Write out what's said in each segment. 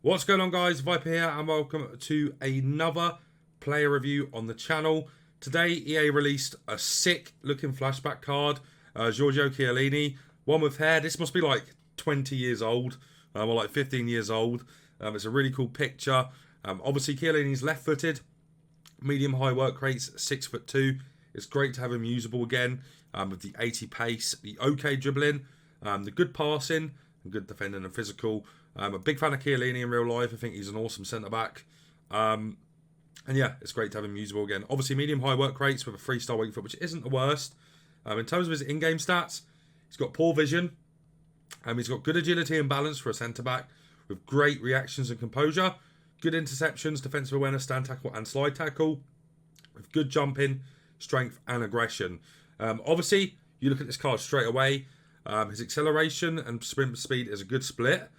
What's going on, guys? Viper here, and welcome to another player review on the channel. Today, EA released a sick looking flashback card, Giorgio Chiellini, one with hair. This must be like 20 years old, or like 15 years old. It's a really cool picture. Obviously, Chiellini's left-footed, medium-high work rates, 6'2". It's great to have him usable again, with the 80 pace, the okay dribbling, the good passing, and good defending and physical. I'm a big fan of Chiellini in real life. I think he's an awesome centre-back. And yeah, it's great to have him usable again. Obviously, medium-high work rates with a 3-star weak foot, which isn't the worst. In terms of his in-game stats, he's got poor vision. He's got good agility and balance for a centre-back, with great reactions and composure. Good interceptions, defensive awareness, stand tackle, and slide tackle. With good jumping, strength, and aggression. Obviously, you look at this card straight away. His acceleration and sprint speed is a good split.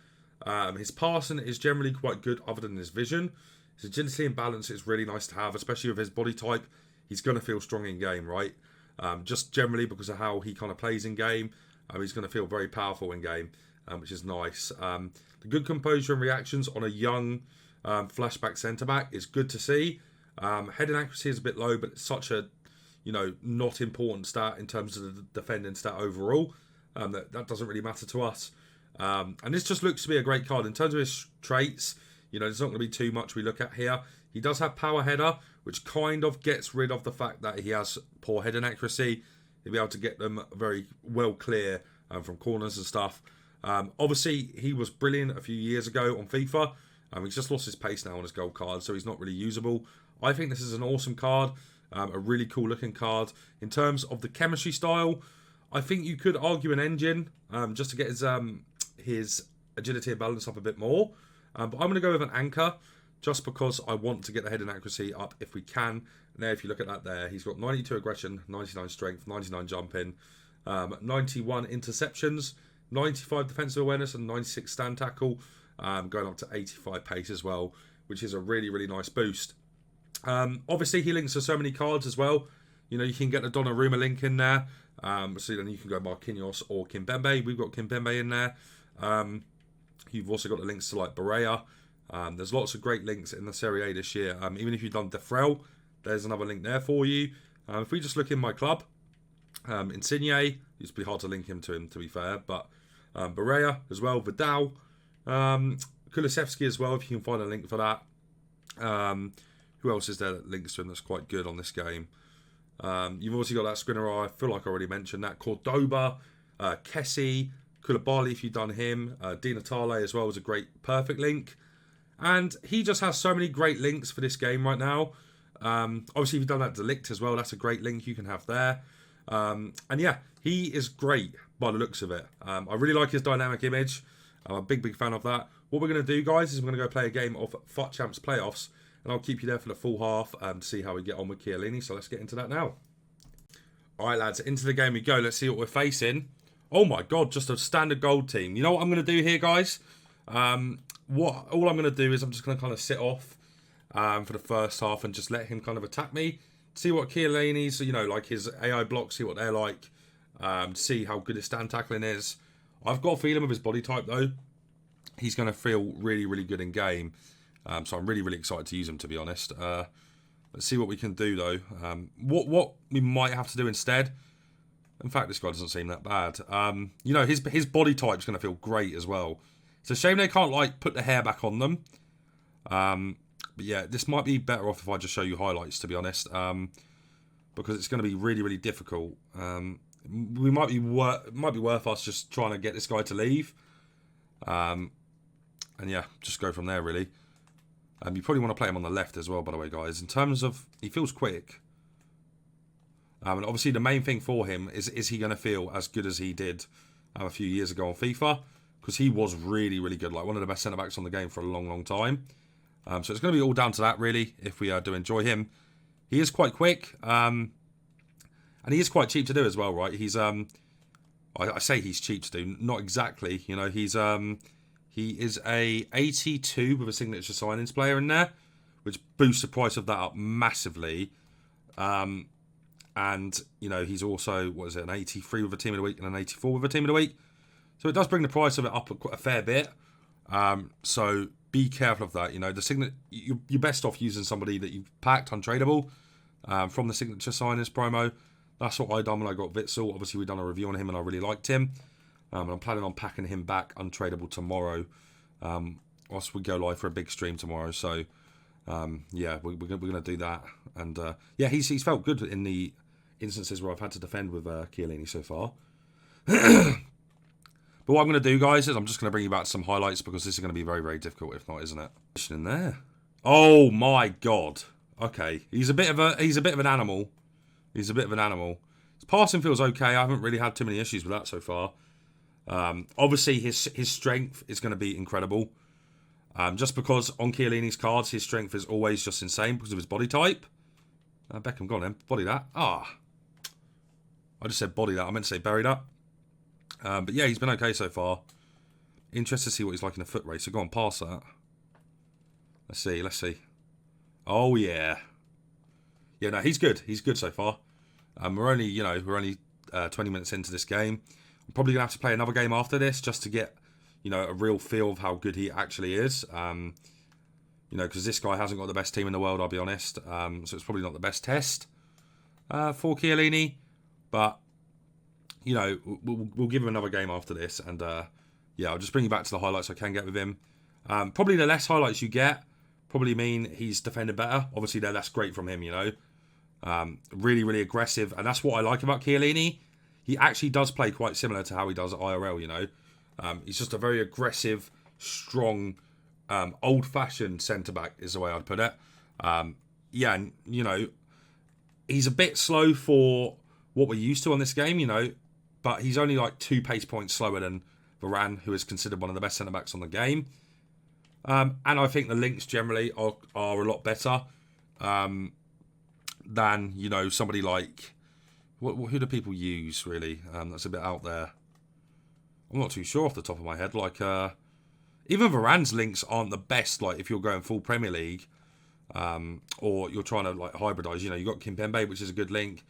His passing is generally quite good other than his vision. His agility and balance is really nice to have, especially with his body type. He's going to feel strong in game, right? Just generally because of how he kind of plays in game. He's going to feel very powerful in game, which is nice. The good composure and reactions on a young flashback centre-back is good to see. Heading accuracy is a bit low, but it's such a, not important stat in terms of the defending stat overall. That doesn't really matter to us. And this just looks to be a great card. In terms of his traits, there's not going to be too much we look at here. He does have power header, which kind of gets rid of the fact that he has poor heading accuracy. He'll be able to get them very well clear from corners and stuff. Obviously, he was brilliant a few years ago on FIFA. He's just lost his pace now on his gold card, so he's not really usable. I think this is an awesome card, a really cool looking card. In terms of the chemistry style, I think you could argue an engine just to get his agility and balance up a bit more. But I'm going to go with an anchor just because I want to get the head and accuracy up if we can. And there, if you look at that there, he's got 92 aggression, 99 strength, 99 jumping, 91 interceptions, 95 defensive awareness, and 96 stand tackle, going up to 85 pace as well, which is a really, really nice boost. Obviously, he links to so many cards as well. You can get the Donnarumma link in there. So then you can go Marquinhos or Kimpembe. We've got Kimpembe in there. You've also got the links to like Barea. There's lots of great links in the Serie A this year. Even if you've done Defrel, there's another link there for you. If we just look in my club, Insigne, it's pretty hard to link him to be fair, but Barea as well, Vidal, Kulusevski as well, if you can find a link for that. Who else is there that links to him that's quite good on this game? You've also got that Skriniar, I feel like I already mentioned that. Cordoba, Kessie, Koulibaly if you've done him. Di Natale as well was a great perfect link. And he just has so many great links for this game right now. Obviously, if you've done that Delict as well, that's a great link you can have there. And yeah, he is great by the looks of it. I really like his dynamic image. I'm a big fan of that. What we're going to do, guys, is we're going to go play a game of FUT Champs Playoffs. And I'll keep you there for the full half to see how we get on with Chiellini. So let's get into that now. All right, lads, into the game we go. Let's see what we're facing. Oh my God, just a standard gold team. You know what I'm going to do here, guys? All I'm going to do is I'm just going to kind of sit off for the first half and just let him kind of attack me. See what Chiellini's, like his AI blocks, see what they're like. See how good his stand tackling is. I've got a feeling with his body type, though, he's going to feel really, really good in game. So I'm really, really excited to use him, to be honest. Let's see what we can do, though. What we might have to do instead. In fact, this guy doesn't seem that bad. His body type's going to feel great as well. It's a shame they can't, put the hair back on them. But yeah, this might be better off if I just show you highlights, to be honest. Because it's going to be really, really difficult. We might be worth us just trying to get this guy to leave. And yeah, just go from there, really. You probably want to play him on the left as well, by the way, guys. In terms of, he feels quick. And obviously the main thing for him is he going to feel as good as he did a few years ago on FIFA? Because he was really, really good. Like one of the best centre-backs on the game for a long, long time. So it's going to be all down to that, really, if we do enjoy him. He is quite quick. And he is quite cheap to do as well, right? He's, I say he's cheap to do. Not exactly. He is a 82 with a signature signings player in there, which boosts the price of that up massively. And, he's also, an 83 with a team of the week and an 84 with a team of the week. So it does bring the price of it up a fair bit. So be careful of that. You know, the you're best off using somebody that you've packed untradeable from the signature signers promo. That's what I done when I got Witsel. Obviously, we done a review on him and I really liked him. And I'm planning on packing him back untradeable tomorrow. Whilst we go live for a big stream tomorrow. So, yeah, we're going to do that. And, yeah, he's felt good in the instances where I've had to defend with Chiellini so far. But what I'm going to do, guys, is I'm just going to bring you back some highlights because this is going to be very, very difficult, if not, isn't it? In there. Oh my God. Okay, he's a bit of an animal. He's a bit of an animal. His passing feels okay. I haven't really had too many issues with that so far. Obviously, his strength is going to be incredible. Just because on Chiellini's cards, his strength is always just insane because of his body type. Beckham, go on then. Body that. I just said body that. I meant to say bury that. But yeah, he's been okay so far. Interested to see what he's like in a foot race. So go on, pass that. Let's see. Oh yeah. Yeah, no, he's good. He's good so far. We're only 20 minutes into this game. I'm probably gonna have to play another game after this just to get, a real feel of how good he actually is. Because this guy hasn't got the best team in the world, I'll be honest. So it's probably not the best test for Chiellini, but we'll give him another game after this, and yeah, I'll just bring you back to the highlights I can get with him. Probably the less highlights you get probably mean he's defended better. Obviously, that's great from him, really, really aggressive, and that's what I like about Chiellini. He actually does play quite similar to how he does at IRL, He's just a very aggressive, strong, old-fashioned centre-back is the way I'd put it. Yeah, and, he's a bit slow for what we're used to on this game, but he's only like 2 pace points slower than Varane, who is considered one of the best centre-backs on the game. And I think the links generally are a lot better than, somebody like... Who do people use, really? That's a bit out there. I'm not too sure off the top of my head. Like, even Varane's links aren't the best, like, if you're going full Premier League, or you're trying to, like, hybridise. You've got Kimpembe, which is a good link.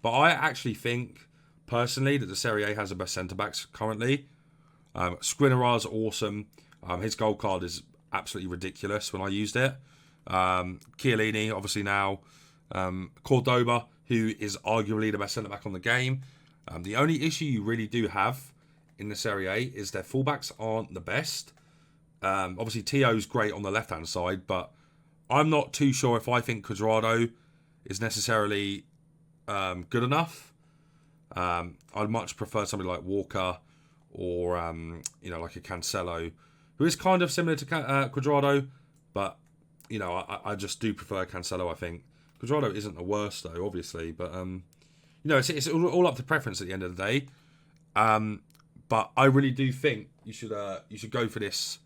But I actually think, personally, that the Serie A has the best centre-backs currently. Skriniar's awesome. His gold card is absolutely ridiculous when I used it. Chiellini, obviously now. Cordoba, who is arguably the best centre-back on the game. The only issue you really do have in the Serie A is their fullbacks aren't the best. Obviously, Tio's great on the left-hand side, but I'm not too sure if I think Cuadrado is necessarily good enough. I'd much prefer somebody like Walker or, like a Cancelo, who is kind of similar to Cuadrado, but, I just do prefer Cancelo, I think. Cuadrado isn't the worst, though, obviously, but, it's all up to preference at the end of the day. But I really do think you should go for this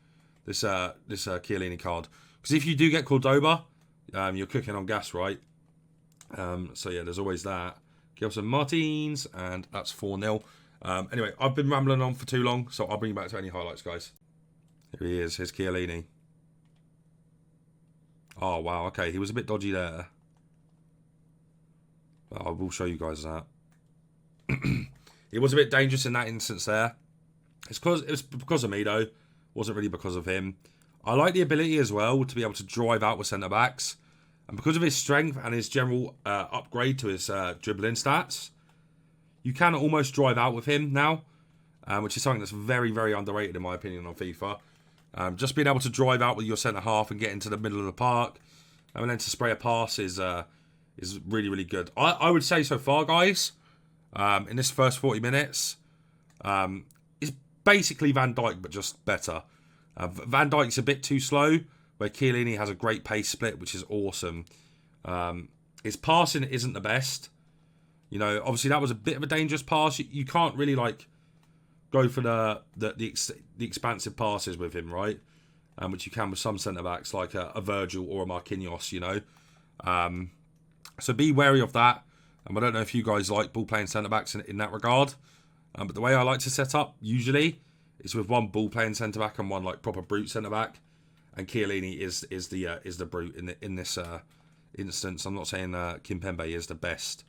Chiellini card, because if you do get Cordoba, you're cooking on gas, right? So yeah, there's always that. Gelson Martins, and that's 4-0. Anyway, I've been rambling on for too long, so I'll bring you back to any highlights, guys. Here he is. Here's Chiellini. Oh wow, okay, he was a bit dodgy there. I will show you guys that. He was a bit dangerous in that instance there. It was because of me, though. It wasn't really because of him. I like the ability as well to be able to drive out with centre-backs. And because of his strength and his general upgrade to his dribbling stats, you can almost drive out with him now, which is something that's very, very underrated in my opinion on FIFA. Just being able to drive out with your centre-half and get into the middle of the park, and then to spray a pass is really, really good. I would say so far, guys, in this first 40 minutes, is basically Van Dijk, but just better. Van Dijk's a bit too slow, where Chiellini has a great pace split, which is awesome. His passing isn't the best. Obviously that was a bit of a dangerous pass. You can't really go for the expansive passes with him, right? Which you can with some centre backs like a Virgil or a Marquinhos. So be wary of that. I don't know if you guys like ball playing centre backs in that regard. But the way I like to set up usually is with one ball playing centre back and one proper brute centre back. And Chiellini is the brute in this instance. I'm not saying Kimpembe is the best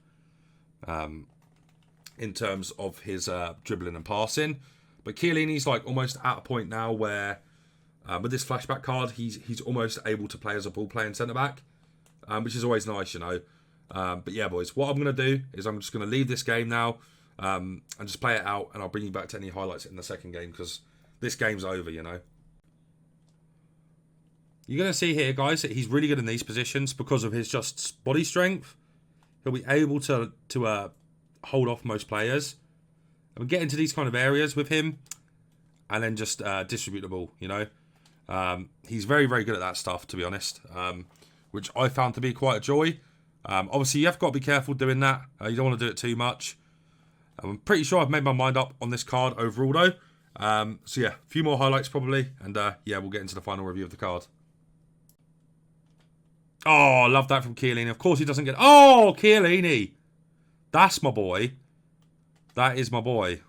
in terms of his dribbling and passing, but Chiellini's almost at a point now where With this flashback card, he's almost able to play as a ball-playing centre-back, which is always nice, you know. But yeah, boys, what I'm going to do is I'm just going to leave this game now and just play it out, and I'll bring you back to any highlights in the second game, because this game's over, you know. You're going to see here, guys, that he's really good in these positions because of his just body strength. He'll be able to hold off most players. And we get into these kind of areas with him and then just distribute the ball, you know. He's very, very good at that stuff, to be honest, which I found to be quite a joy. Obviously, you have got to be careful doing that. You don't want to do it too much. I'm pretty sure I've made my mind up on this card overall, though. So, yeah, a few more highlights probably. And, yeah, we'll get into the final review of the card. Oh, I love that from Chiellini. Of course he doesn't get... Oh, Chiellini! That's my boy. That is my boy.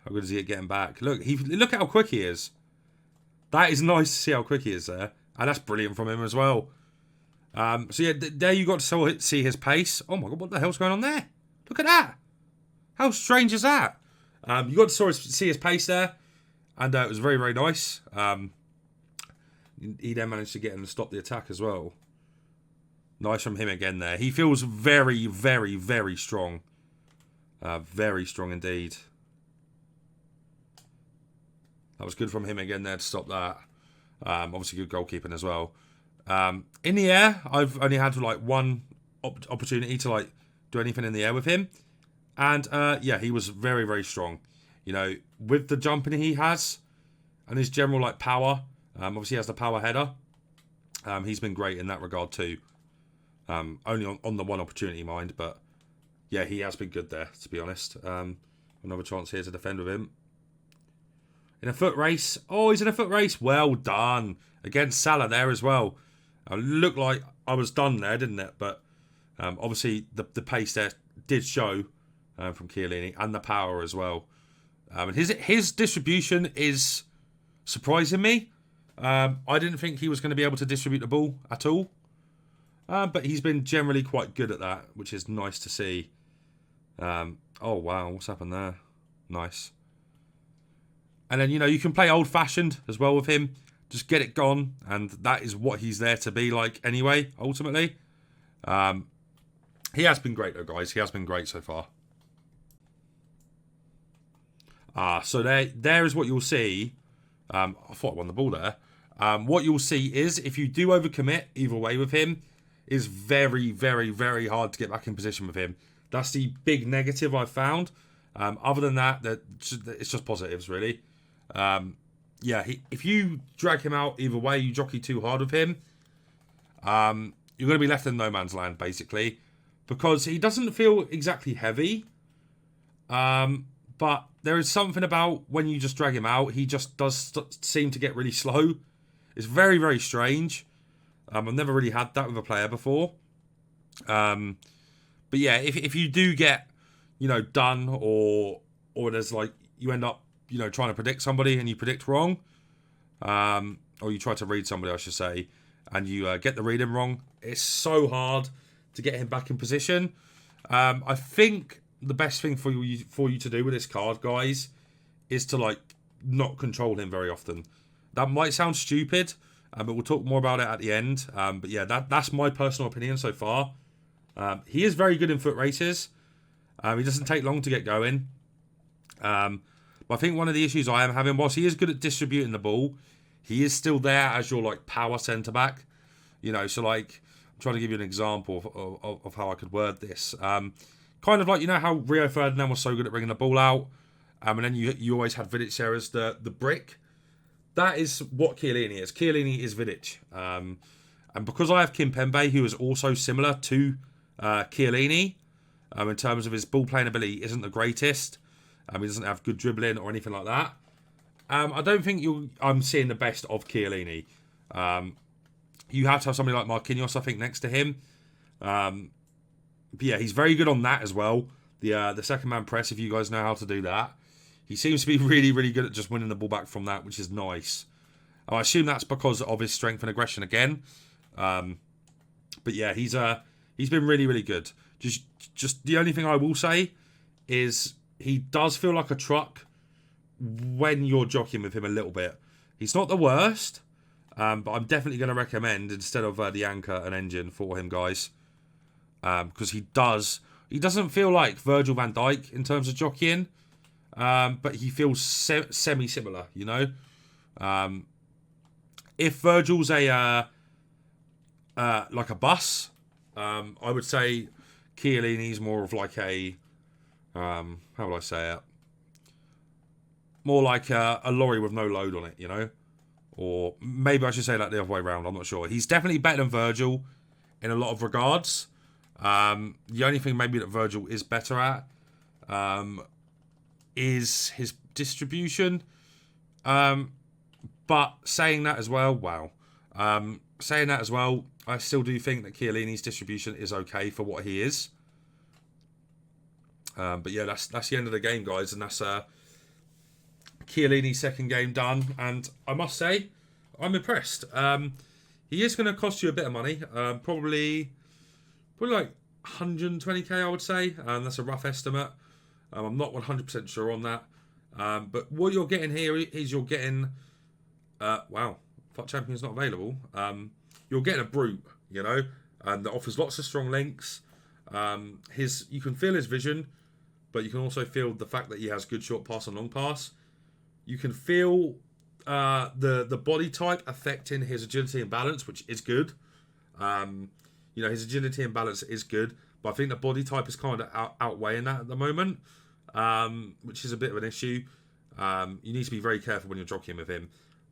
How good is he at getting back? Look at how quick he is. That is nice to see how quick he is there. And that's brilliant from him as well. So yeah, there you got to see his pace. Oh my God, what the hell's going on there? Look at that. How strange is that? You got to see his pace there. And it was very, very nice. He then managed to get him to stop the attack as well. Nice from him again there. He feels very, very, very strong. Very strong indeed. That was good from him again there to stop that. Obviously good goalkeeping as well. In the air, I've only had like one opportunity to like do anything in the air with him. And yeah, he was very, very strong. You know, with the jumping he has and his general like power. Obviously he has the power header. He's been great in that regard too. Only on the one opportunity, mind. But yeah, he has been good there, to be honest. Another chance here to defend with him. In a foot race. Oh, he's in a foot race. Well done. Against Salah there as well. Looked like I was done there, didn't it? But obviously the pace there did show from Chiellini. And the power as well. And his distribution is surprising me. I didn't think he was going to be able to distribute the ball at all. But he's been generally quite good at that, which is nice to see. Oh, wow. What's happened there? Nice. And then, you know, you can play old-fashioned as well with him. Just get it gone. And that is what he's there to be like anyway, ultimately. He has been great, though, guys. He has been great so far. So there is what you'll see. I thought I won the ball there. What you'll see is if you do overcommit either way with him, is very, very, very hard to get back in position with him. That's the big negative I've found. Other than that, it's just positives, really. Yeah, if you drag him out either way, you jockey too hard with him, you're going to be left in no man's land, basically. Because he doesn't feel exactly heavy. But there is something about when you just drag him out, he just does seem to get really slow. It's very, very strange. I've never really had that with a player before. But yeah, if you do get, you know, done or there's like, you end up, you know, trying to predict somebody and you predict wrong, or you try to read somebody, I should say, and you get the reading wrong, it's so hard to get him back in position. I think the best thing for you to do with this card, guys, is to like not control him very often. That might sound stupid, but we'll talk more about it at the end. But yeah, that's my personal opinion so far. He is very good in foot races. He doesn't take long to get going. But I think one of the issues I am having, whilst he is good at distributing the ball, he is still there as your like power centre back. You know, so like I'm trying to give you an example of how I could word this. Kind of like, you know how Rio Ferdinand was so good at bringing the ball out, and then you always had Vidic there as the brick. That is what Chiellini is. Chiellini is Vidic. And because I have Kimpembe, who is also similar to Chiellini, in terms of his ball playing ability, isn't the greatest. He doesn't have good dribbling or anything like that. I don't think I'm seeing the best of Chiellini. You have to have somebody like Marquinhos, I think, next to him. But yeah, he's very good on that as well. The second man press, if you guys know how to do that. He seems to be really, really good at just winning the ball back from that, which is nice. I assume that's because of his strength and aggression again. But yeah, he's been really, really good. Just the only thing I will say is he does feel like a truck when you're jockeying with him a little bit. He's not the worst, but I'm definitely going to recommend, instead of the anchor, an engine for him, guys. Because he doesn't feel like Virgil van Dijk in terms of jockeying, but he feels semi-similar, you know. If Virgil's like a bus, I would say Chiellini's more of like a, how would I say it? More like a lorry with no load on it, you know? Or maybe I should say that the other way around, I'm not sure. He's definitely better than Virgil in a lot of regards. The only thing maybe that Virgil is better at is his distribution. But saying that as well, wow. Saying that as well, I still do think that Chiellini's distribution is okay for what he is. But yeah, that's the end of the game, guys, and that's Chiellini's second game done. And I must say, I'm impressed. He is going to cost you a bit of money, probably like 120k, I would say. That's a rough estimate. I'm not 100% sure on that. But what you're getting here is you're getting, wow, FUT Champion's not available. You're getting a brute, you know, that offers lots of strong links. You can feel his vision, but you can also feel the fact that he has good short pass and long pass. You can feel the body type affecting his agility and balance, which is good. You know, his agility and balance is good, but I think the body type is kind of outweighing that at the moment, which is a bit of an issue. You need to be very careful when you're jockeying with him.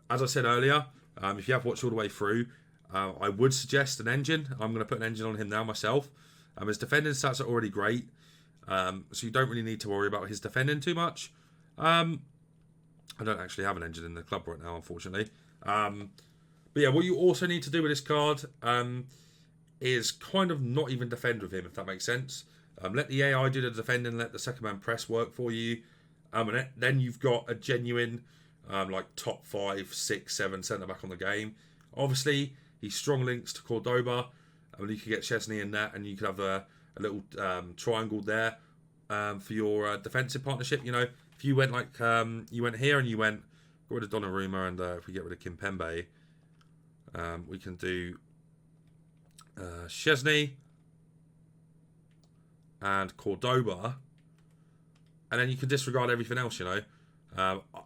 As I said earlier, if you have watched all the way through, I would suggest an engine. I'm going to put an engine on him now myself. His defending stats are already great, so you don't really need to worry about his defending too much. I don't actually have an engine in the club right now, unfortunately. But yeah, what you also need to do with this card is kind of not even defend with him, if that makes sense. Let the AI do the defending, let the second man press work for you. And then you've got a genuine like top 5, 6, 7 centre-back on the game. Obviously, he's strong links to Cordoba. I mean, you could get Chesney in that, and you could have a little triangle there for your defensive partnership. You know, if you went like, you went here and you went, got rid of Donnarumma, and if we get rid of Kimpembe, we can do Chesney and Cordoba, and then you can disregard everything else, you know.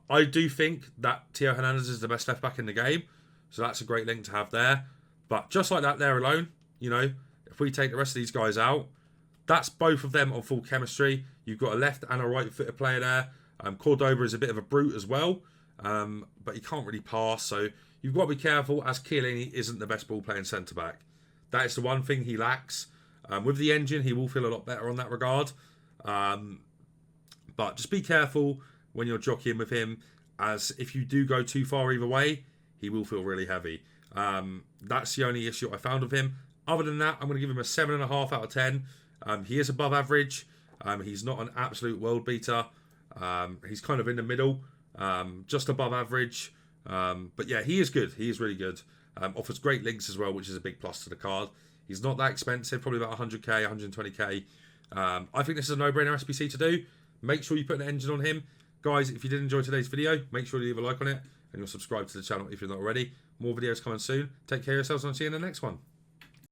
I do think that Theo Hernandez is the best left back in the game, so that's a great link to have there. But just like that there alone, you know, if we take the rest of these guys out, that's both of them on full chemistry. You've got a left and a right-footed player there. Cordoba is a bit of a brute as well, but he can't really pass, so you've got to be careful, as Chiellini isn't the best ball-playing centre-back. That is the one thing he lacks. With the engine, he will feel a lot better on that regard. But just be careful when you're jockeying with him, as if you do go too far either way, he will feel really heavy. That's the only issue I found with him. Other than that, I'm going to give him a 7.5 out of 10. He is above average. He's not an absolute world beater. He's kind of in the middle, just above average. But yeah, he is good. He is really good. Offers great links as well, which is a big plus to the card. He's not that expensive, probably about 100k, 120k. I think this is a no-brainer SBC to do. Make sure you put an engine on him. Guys, if you did enjoy today's video, make sure you leave a like on it, and you'll subscribe to the channel if you're not already. More videos coming soon. Take care of yourselves, and I'll see you in the next one.